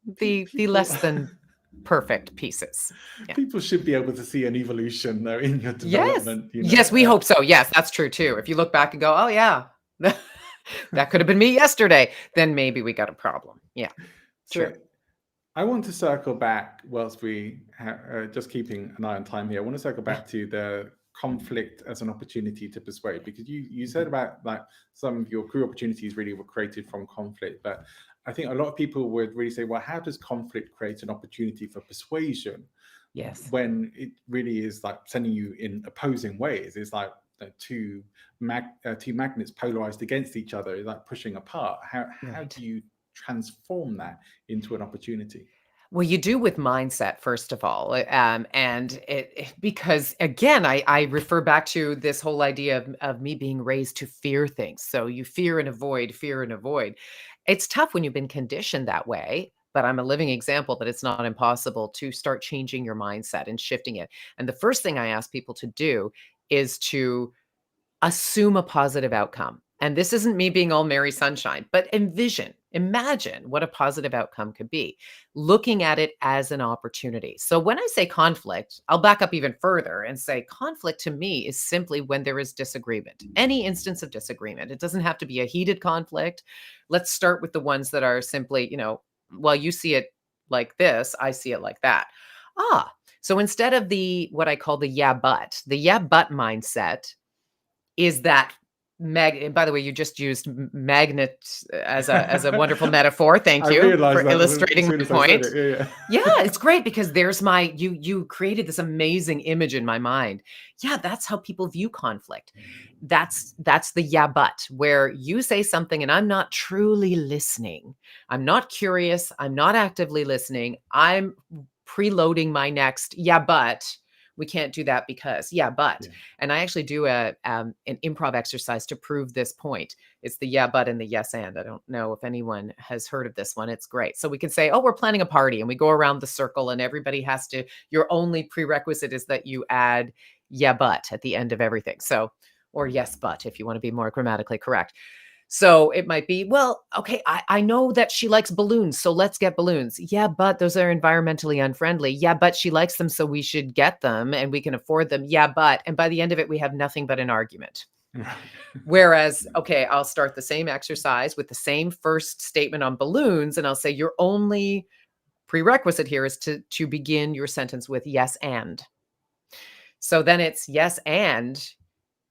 the People less than perfect pieces. Yeah. people should be able to see an evolution though in your Yes. development. Yes, we hope so. Yes, that's true too. If you look back and go, "Oh yeah, that could have been me yesterday," then maybe we got a problem. Yeah, So true. I want to circle back, whilst just keeping an eye on time here. I want to circle Yeah. back to the conflict as an opportunity to persuade, because you said Mhm. about like some of your career opportunities really were created from conflict. But I think a lot of people would really say, well, how does conflict create an opportunity for persuasion Yes. when it really is like sending you in opposing ways? It's like two magnets polarized against each other, it's like pushing apart. How Right. do you transform that into an opportunity? Well, you do with mindset, first of all, and because again, I refer back to this whole idea of me being raised to fear things. So you fear and avoid, fear and avoid. It's tough when you've been conditioned that way, but I'm a living example that it's not impossible to start changing your mindset and shifting it. And the first thing I ask people to do is to assume a positive outcome. And this isn't me being all Mary Sunshine, but imagine what a positive outcome could be, looking at it as an opportunity. So when I say conflict, I'll back up even further and say conflict to me is simply when there is disagreement, any instance of disagreement. It doesn't have to be a heated conflict. Let's start with the ones that are simply, well, you see it like this, I see it like that. So instead of the what I call the yeah, but mindset is that and by the way, you just used magnet as a wonderful metaphor. Thank I you realized for that as illustrating soon my as I said point. it. Yeah, Yeah, it's great because there's my you created this amazing image in my mind. Yeah, that's how people view conflict. That's the yeah, but where you say something and I'm not truly listening. I'm not curious. I'm not actively listening. I'm preloading my next yeah, but we can't do that because yeah, but. yeah. And I actually do an improv exercise to prove this point. It's the yeah, but and the yes, and. I don't know if anyone has heard of this one. It's great. So we can say, oh, we're planning a party, and we go around the circle, and everybody has to, your only prerequisite is that you add yeah, but at the end of everything. So, or yes, but if you want to be more grammatically correct. So it might be, well, okay, I know that she likes balloons, so let's get balloons. Yeah, but those are environmentally unfriendly. Yeah, but she likes them, so we should get them and we can afford them. Yeah, but, and by the end of it, we have nothing but an argument. Right. Whereas, okay, I'll start the same exercise with the same first statement on balloons, and I'll say your only prerequisite here is to begin your sentence with yes and. So then it's yes and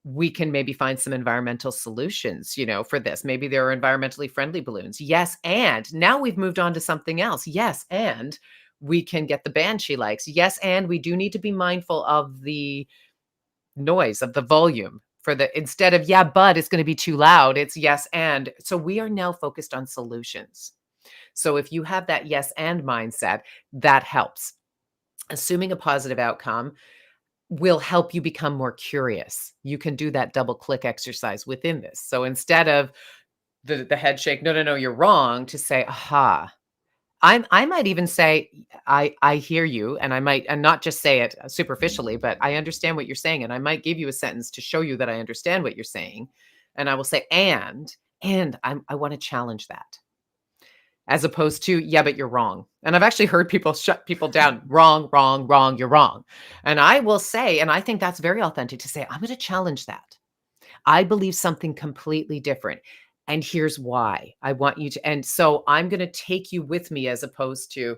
we can maybe find some environmental solutions, for this. Maybe there are environmentally friendly balloons. Yes. And now we've moved on to something else. Yes. And we can get the band she likes. Yes. And we do need to be mindful of the noise, of the volume for the, instead of, yeah, but it's going to be too loud. It's yes. And so we are now focused on solutions. So if you have that yes and mindset, that helps. Assuming a positive outcome will help you become more curious. You can do that double click exercise within this. So instead of the head shake, no, no, no, you're wrong, to say, aha. I might even say, I hear you, and I might, and not just say it superficially, but I understand what you're saying. And I might give you a sentence to show you that I understand what you're saying. And I will say, and I want to challenge that. As opposed to, yeah, but you're wrong. And I've actually heard people shut people down. Wrong, wrong, wrong, you're wrong. And I will say, and I think that's very authentic to say, I'm going to challenge that. I believe something completely different. And here's why I want you to. And so I'm going to take you with me as opposed to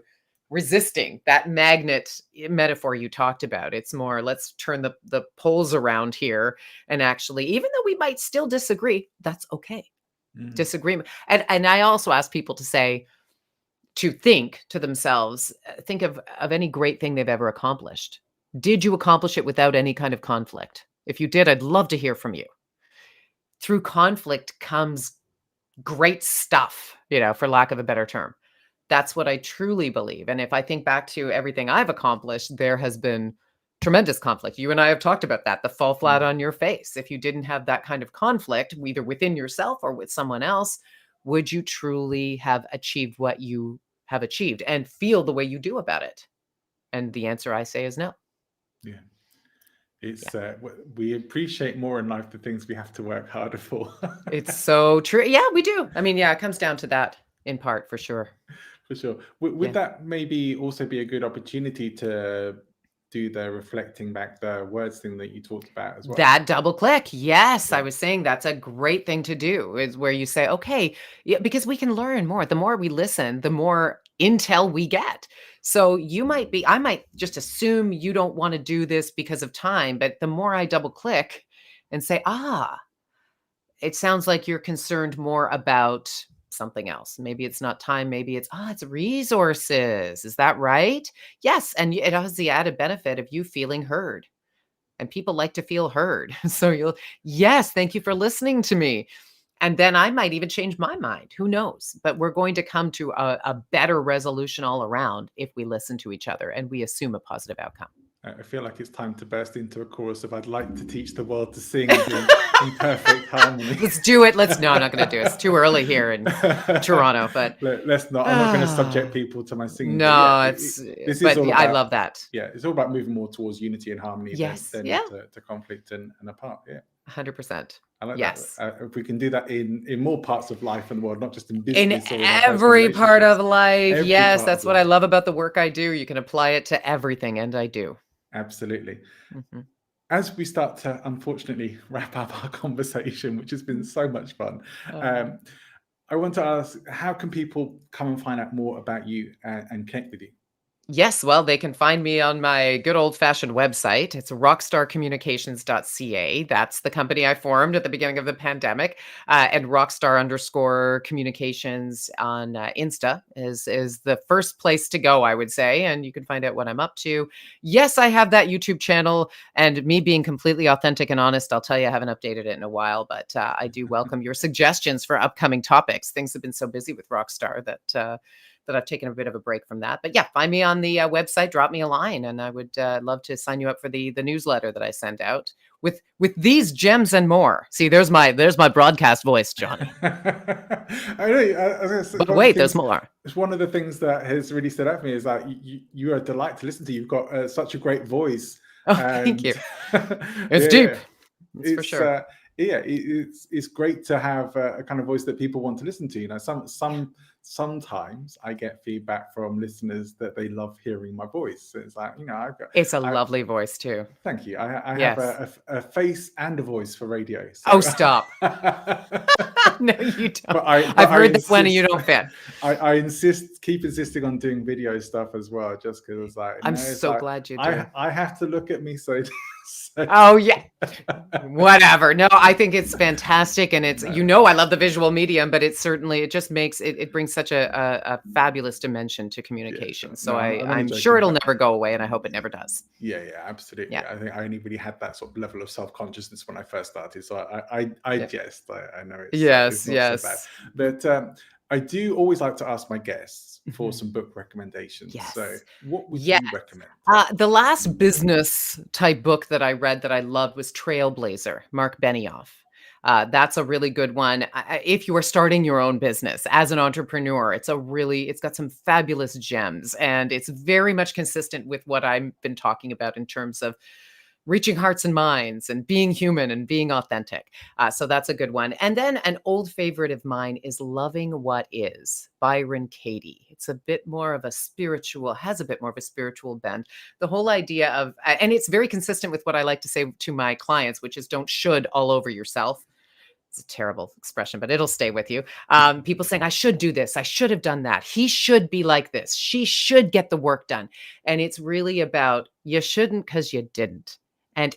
resisting that magnet metaphor you talked about. It's more, let's turn the poles around here. And actually, even though we might still disagree, that's okay. Mm. Disagreement. And I also ask people to say, to think to themselves, think of any great thing they've ever accomplished. Did you accomplish it without any kind of conflict? If you did, I'd love to hear from you. through conflict comes great stuff, for lack of a better term. That's what I truly believe. And if I think back to everything I've accomplished, there has been tremendous conflict. You and I have talked about that, the fall flat Mm. on your face. If you didn't have that kind of conflict, either within yourself or with someone else, would you truly have achieved what you have achieved and feel the way you do about it? And the answer I say is no. Yeah. Yeah. It's we appreciate more in life the things we have to work harder for. It's so true. Yeah, we do. I mean, yeah, it comes down to that in part for sure. For sure. Would Yeah. that maybe also be a good opportunity to do the reflecting back the words thing that you talked about as well? That double click. Yes, I Yeah. was saying that's a great thing to do is where you say, okay, yeah, because we can learn more. The more we listen, the more intel we get. So I might just assume you don't want to do this because of time, but the more I double click and say, it sounds like you're concerned more about something else. Maybe it's not time. Maybe it's resources. Is that right? Yes. And it has the added benefit of you feeling heard. And people like to feel heard. So yes, thank you for listening to me. And then I might even change my mind. Who knows? But we're going to come to a better resolution all around if we listen to each other and we assume a positive outcome. I feel like it's time to burst into a chorus of "I'd like to teach the world to sing in perfect harmony." Let's do it. No, I'm not going to do it. It's too early here in Toronto, but Let's not. I'm not going to subject people to my singing. no, but this is but all I about, love that. yeah, it's all about moving more towards unity and harmony Yes. than Yeah. to conflict and apart. Yeah. 100%. I like Yes. that. If we can do that in more parts of life and the world, not just in In business or in our personal every part of relationships. life. Every Yes, part that's of what I life. love about the work I do. You can apply it to everything, and I do. Absolutely. Mhm. As we start to unfortunately wrap up our conversation, which has been so much fun, Oh. I want to ask, how can people come and find out more about you and connect with you? Yes, well, they can find me on my good old-fashioned website. It's rockstarcommunications.ca. That's the company I formed at the beginning of the pandemic. And rockstar_communications on Insta is the first place to go, I would say. And you can find out what I'm up to. Yes, I have that YouTube channel. And me being completely authentic and honest, I'll tell you, I haven't updated it in a while. But I do welcome your suggestions for upcoming topics. Things have been so busy with Rockstar that I've taken a bit of a break from that. But yeah, find me on the website, drop me a line, and I would love to sign you up for the newsletter that I send out with these gems and more. See, there's my broadcast voice, Johnny. I know. But wait, there's more. It's one of the things that has really stood out for me is that you are a delight to listen to. You've got such a great voice. Oh, And thank you. It's deep. It's for sure. It's great to have a kind of voice that people want to listen to. Sometimes I get feedback from listeners that they love hearing my voice. So it's like, It's a lovely voice too. Thank you. I Yes. have a face and a voice for radio. So. Oh, stop. No, you don't. But I've heard this one and you don't fit. I keep insisting on doing video stuff as well, just because it's like, I'm so glad you do. I have to look at me so. Oh yeah, whatever. No, I think it's fantastic, and it's I love the visual medium, but it just makes it brings such a fabulous dimension to communication. Yeah, so I'm I'm sure it'll never go away, and I hope it never does. Yeah, absolutely. Yeah. I think I only really had that sort of level of self-consciousness when I first started. So I jest. I know it's Yes, not so bad, but I do always like to ask my guests for some book recommendations. Yes. So what would you recommend? The last business type book that I read that I loved was Trailblazer, Mark Benioff. That's a really good one. If you are starting your own business as an entrepreneur, it's got some fabulous gems, and it's very much consistent with what I've been talking about in terms of reaching hearts and minds and being human and being authentic. So that's a good one. And then an old favorite of mine is Loving What Is, Byron Katie. It's has a bit more of a spiritual bend. The whole idea of, and it's very consistent with what I like to say to my clients, which is don't should all over yourself. It's a terrible expression, but it'll stay with you. People saying, I should do this. I should have done that. He should be like this. She should get the work done. And it's really about you shouldn't because you didn't. And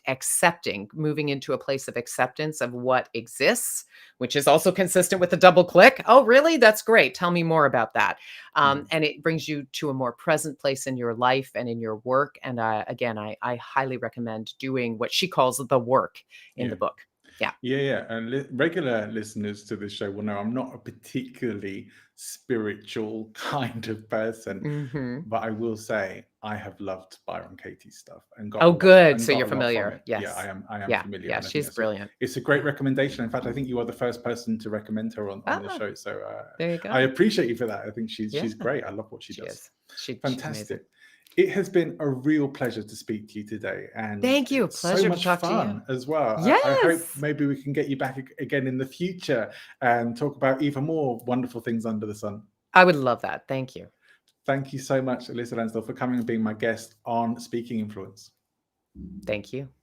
moving into a place of acceptance of what exists, which is also consistent with the double click. Oh, really? That's great. Tell me more about that. And it brings you to a more present place in your life and in your work. And again, I highly recommend doing what she calls the work in the book. Yeah. Yeah. And regular listeners to this show will know I'm not a particularly spiritual kind of person, Hmm. but I will say I have loved Byron Katie's stuff and got Oh, a lot good. and So got you're a lot from familiar. it. Yeah, Yes. I am Yeah. familiar, Yeah. and I think She's brilliant. it's a great recommendation. In fact, I think you are the first person to recommend her on the Ah, show. So there you I go. appreciate you for that. I think Yeah. she's great. I love what she She does. is. She's amazing. Fantastic. It has been a real pleasure to speak to you today, and Thank you. it's so Pleasure to much talk to you. fun as well. I hope Yes. maybe we can get you back again in the future and talk about even more wonderful things under the sun. I would love that. Thank you. Thank you so much, Elissa Landsell, for coming and being my guest on Speaking Influence. Thank you.